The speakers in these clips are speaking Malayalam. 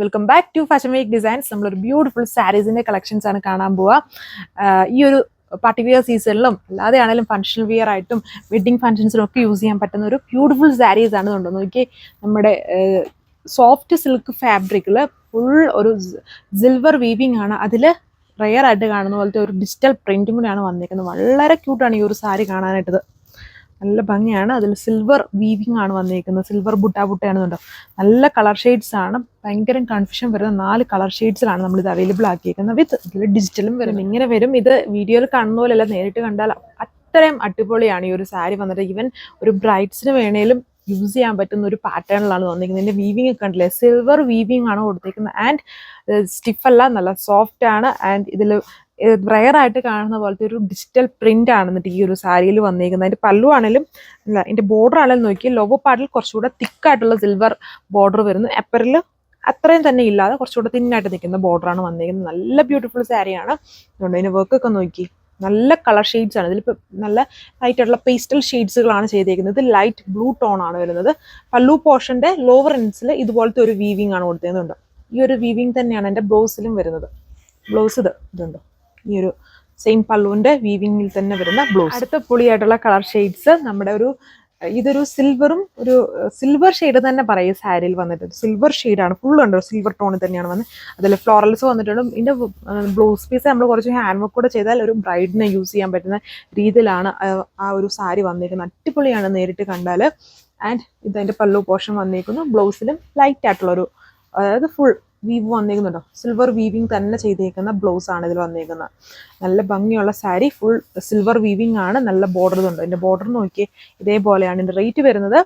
Welcome back to fashion week designs. നമ്മളൊരു ബ്യൂട്ടിഫുൾ സാരീസിന്റെ കളക്ഷൻസ് ആണ് കാണാൻ പോവുക. ഈ ഒരു പർട്ടിക്കുലർ സീസണിലും അല്ലാതെ ആണെങ്കിലും ഫംഗ്ഷണൽ വിയർ ആയിട്ടും വെഡ്ഡിങ് ഫംഗ്ഷൻസിലും ഒക്കെ യൂസ് ചെയ്യാൻ പറ്റുന്ന ഒരു ബ്യൂട്ടിഫുൾ സാരീസ് ആണ് കൊണ്ടു നോക്കി. നമ്മുടെ സോഫ്റ്റ് സിൽക്ക് ഫാബ്രിക്കിൽ ഫുൾ ഒരു സിൽവർ വീവിങ് ആണ്. അതിൽ റെയർ ആയിട്ട് കാണുന്ന പോലത്തെ ഒരു ഡിജിറ്റൽ പ്രിന്റും കൂടിയാണ് വന്നിരിക്കുന്നത്. വളരെ ക്യൂട്ടാണ് ഈ ഒരു സാരി കാണാനായിട്ടത്. നല്ല ഭംഗിയാണ്. അതിൽ സിൽവർ വീവിങ് ആണ് വന്നിരിക്കുന്നത്. സിൽവർ ബുട്ടാണെന്നുണ്ടോ. നല്ല കളർ ഷെയ്ഡ്സ് ആണ്. ഭയങ്കര കൺഫ്യൂഷൻ വരുന്ന 4 കളർ ഷെയ്ഡ്സിലാണ് നമ്മളിത് അവൈലബിൾ ആക്കിയിരിക്കുന്നത്. വിത്ത് ഇതിൽ ഡിജിറ്റലും വരും. ഇങ്ങനെ വരും. ഇത് വീഡിയോയിൽ കാണുന്ന പോലെയല്ല, നേരിട്ട് കണ്ടാൽ അത്രയും അടിപൊളിയാണ് ഈ ഒരു സാരി വന്നിട്ട്. ഈവൻ ഒരു ബ്രൈഡ്സിന് വേണേലും യൂസ് ചെയ്യാൻ പറ്റുന്ന ഒരു പാറ്റേണിലാണ് വന്നിരിക്കുന്നത്. ഇതിൻ്റെ വീവിങ് ഒക്കെ കണ്ടില്ലേ, സിൽവർ വീവിങ് ആണ് കൊടുത്തിരിക്കുന്നത്. ആൻഡ് സ്റ്റിഫല്ല, നല്ല സോഫ്റ്റ് ആണ്. ആൻഡ് ഇതിൽ റെയർ ആയിട്ട് കാണുന്ന പോലത്തെ ഒരു ഡിജിറ്റൽ പ്രിന്റ് ആണ് എന്നിട്ട് ഈ ഒരു സാരിയിൽ വന്നിരിക്കുന്നത്. അതിന്റെ പല്ലു ആണെങ്കിലും അല്ല, ഇതിന്റെ ബോർഡർ ആണെങ്കിലും നോക്കി, ലോവർ പാർട്ടിൽ കുറച്ചുകൂടെ തിക്കായിട്ടുള്ള സിൽവർ ബോർഡർ വരുന്നു. അപ്പറിൽ അത്രയും തന്നെ ഇല്ലാതെ കുറച്ചുകൂടെ തിന്നായിട്ട് നിൽക്കുന്ന ബോർഡറാണ് വന്നിരിക്കുന്നത്. നല്ല ബ്യൂട്ടിഫുൾ സാരിയാണ്. അതുകൊണ്ട് അതിന്റെ വർക്കൊക്കെ നോക്കി, നല്ല കളർ ഷെയ്ഡ്സ് ആണ്. ഇതിലിപ്പോൾ നല്ല ലൈറ്റ് ആയിട്ടുള്ള പേസ്റ്റൽ ഷെയ്ഡ്സുകളാണ് ചെയ്തേക്കുന്നത്. ഇത് ലൈറ്റ് ബ്ലൂ ടോൺ ആണ് വരുന്നത്. പല്ലു പോർഷന്റെ ലോവർ എൻഡ്സിൽ ഇതുപോലത്തെ ഒരു വീവിങ് ആണ് കൊടുത്തിരുന്നുണ്ട്. ഈ ഒരു വീവിങ് തന്നെയാണ് എൻ്റെ ബ്ലൗസിലും വരുന്നത്. ബ്ലൗസ് ഇതുണ്ടോ, ഈ ഒരു സെയിം പല്ലുവിന്റെ വീവിങ്ങിൽ തന്നെ വരുന്ന ബ്ലൗസ്. അടുത്ത പൊളിയായിട്ടുള്ള കളർ ഷെയ്ഡ്സ് നമ്മുടെ ഇതൊരു സിൽവറും ഒരു സിൽവർ ഷെയ്ഡ് തന്നെ പറയും സാരിയിൽ വന്നിട്ട്. സിൽവർ ഷെയ്ഡാണ്, ഫുൾ ഉണ്ടോ സിൽവർ ടോണിൽ തന്നെയാണ് വന്നത്. അതിൽ ഫ്ലോറൽസ് വന്നിട്ടുണ്ട്. ഇതിന്റെ ബ്ലൗസ് പീസ് നമ്മൾ കുറച്ച് ഹാൻഡ് വർക്ക് കൂടെ ചെയ്താൽ ഒരു ബ്രൈഡിനെ യൂസ് ചെയ്യാൻ പറ്റുന്ന രീതിയിലാണ് ആ ഒരു സാരി വന്നിരിക്കുന്നത്. അടിപൊളിയാണ് നേരിട്ട് കണ്ടാൽ. ആൻഡ് ഇതിന്റെ പല്ലു പോർഷൻ വന്നിരിക്കുന്നു. ബ്ലൗസിലും ലൈറ്റ് ആയിട്ടുള്ളൊരു, അതായത് ഫുൾ വീവ് വന്നിരിക്കുന്നുണ്ടോ, സിൽവർ വീവിങ് തന്നെ ചെയ്തേക്കുന്ന ബ്ലൗസ് ആണ് ഇതിൽ വന്നിരിക്കുന്നത്. നല്ല ഭംഗിയുള്ള സാരി, ഫുൾ സിൽവർ വീവിങ് ആണ്. നല്ല ബോർഡർ ഉണ്ട്. ഇതിന്റെ ബോർഡർ നോക്കിയേ, ഇതേപോലെയാണ്. ഇതിന്റെ റേറ്റ് വരുന്നത്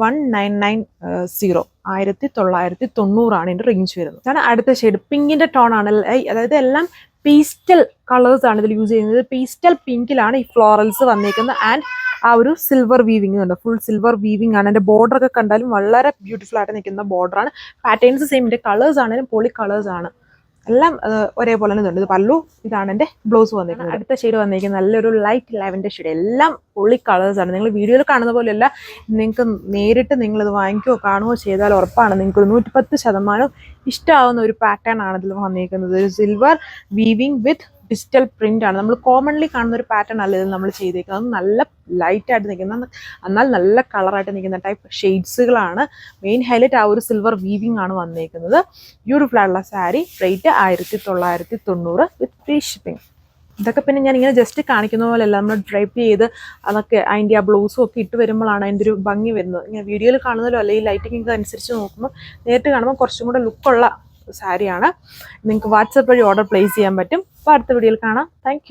1990, 1990 ആണ് ഇതിന്റെ റേഞ്ച് വരുന്നത്. അതാണ് അടുത്ത ഷെയ്ഡ്. പിങ്കിന്റെ ടോൺ ആണ്. അതായത് എല്ലാം പേസ്റ്റൽ കളേഴ്സ് ആണ് ഇതിൽ യൂസ് ചെയ്യുന്നത്. പേസ്റ്റൽ പിങ്കിലാണ് ഈ ഫ്ലോറൽസ് വന്നിരിക്കുന്നത്. ആൻഡ് ആ ഒരു സിൽവർ വീവിങ് ഉണ്ട്, ഫുൾ സിൽവർ വീവിങ് ആണ്. എൻ്റെ ബോർഡർ ഒക്കെ കണ്ടാലും വളരെ ബ്യൂട്ടിഫുൾ ആയിട്ട് നിൽക്കുന്ന ബോർഡറാണ്. Patterns same. ഇതിന്റെ കളേഴ്സ് ആണെങ്കിലും പൊളി കളേഴ്സ് ആണ്. എല്ലാം ഒരേപോലെ തന്നെ ഉണ്ട്. ഇത് പല്ലു, ഇതാണ് എൻ്റെ ബ്ലൗസ് വന്നിരിക്കുന്നത്. അടുത്ത ഷെയ്ഡ് വന്നിരിക്കുന്നത് നല്ലൊരു ലൈറ്റ് ലാവൻഡർ ഷെയ്ഡ്. എല്ലാം പൊളി കളേഴ്സ് ആണ്. നിങ്ങൾ വീഡിയോയിൽ കാണുന്ന പോലെയല്ല, നിങ്ങൾക്ക് നേരിട്ട് നിങ്ങളിത് വാങ്ങിക്കുകയോ കാണുകയോ ചെയ്താൽ ഉറപ്പാണ് നിങ്ങൾക്ക് 110% ഇഷ്ടമാവുന്ന ഒരു പാറ്റേൺ ആണ് ഇതിൽ വന്നിരിക്കുന്നത്. ഒരു സിൽവർ വീവിങ് വിത്ത് ഡിജിറ്റൽ പ്രിന്റ് ആണ്. നമ്മൾ കോമൺലി കാണുന്ന ഒരു പാറ്റേൺ അല്ല ഇത് നമ്മൾ ചെയ്തേക്കുന്നത്. നല്ല ലൈറ്റ് ആയിട്ട് നിൽക്കുന്ന, എന്നാൽ നല്ല കളറായിട്ട് നിൽക്കുന്ന ടൈപ്പ് ഷെയ്ഡ്സുകളാണ്. മെയിൻ ഹൈലൈറ്റ് ആ ഒരു സിൽവർ വീവിങ് ആണ് വന്നിരിക്കുന്നത്. ബ്യൂട്ടിഫുൾ ആയിട്ടുള്ള സാരി. റേറ്റ് 1990 വിത്ത് ഫ്രീ ഷിപ്പിംഗ്. ഇതൊക്കെ പിന്നെ ഞാൻ ഇങ്ങനെ ജസ്റ്റ് കാണിക്കുന്ന പോലെയല്ല, നമ്മൾ ഡ്രൈപ്പ് ചെയ്ത് അതൊക്കെ അതിൻ്റെ ആ ബ്ലൗസും ഒക്കെ ഇട്ട് വരുമ്പോഴാണ് അതിൻ്റെ ഒരു ഭംഗി വരുന്നത്. ഇങ്ങനെ വീഡിയോയിൽ കാണുന്നതിലോ അല്ലെങ്കിൽ ലൈറ്റിംഗ് അനുസരിച്ച് നോക്കുമ്പോൾ, നേരിട്ട് കാണുമ്പോൾ കുറച്ചും കൂടെ ലുക്കുള്ള സാരിയാണ്. നിങ്ങൾക്ക് വാട്സപ്പ് വഴി ഓർഡർ പ്ലേസ് ചെയ്യാൻ പറ്റും. അപ്പോൾ അടുത്ത വീഡിയോയിൽ കാണാം. താങ്ക്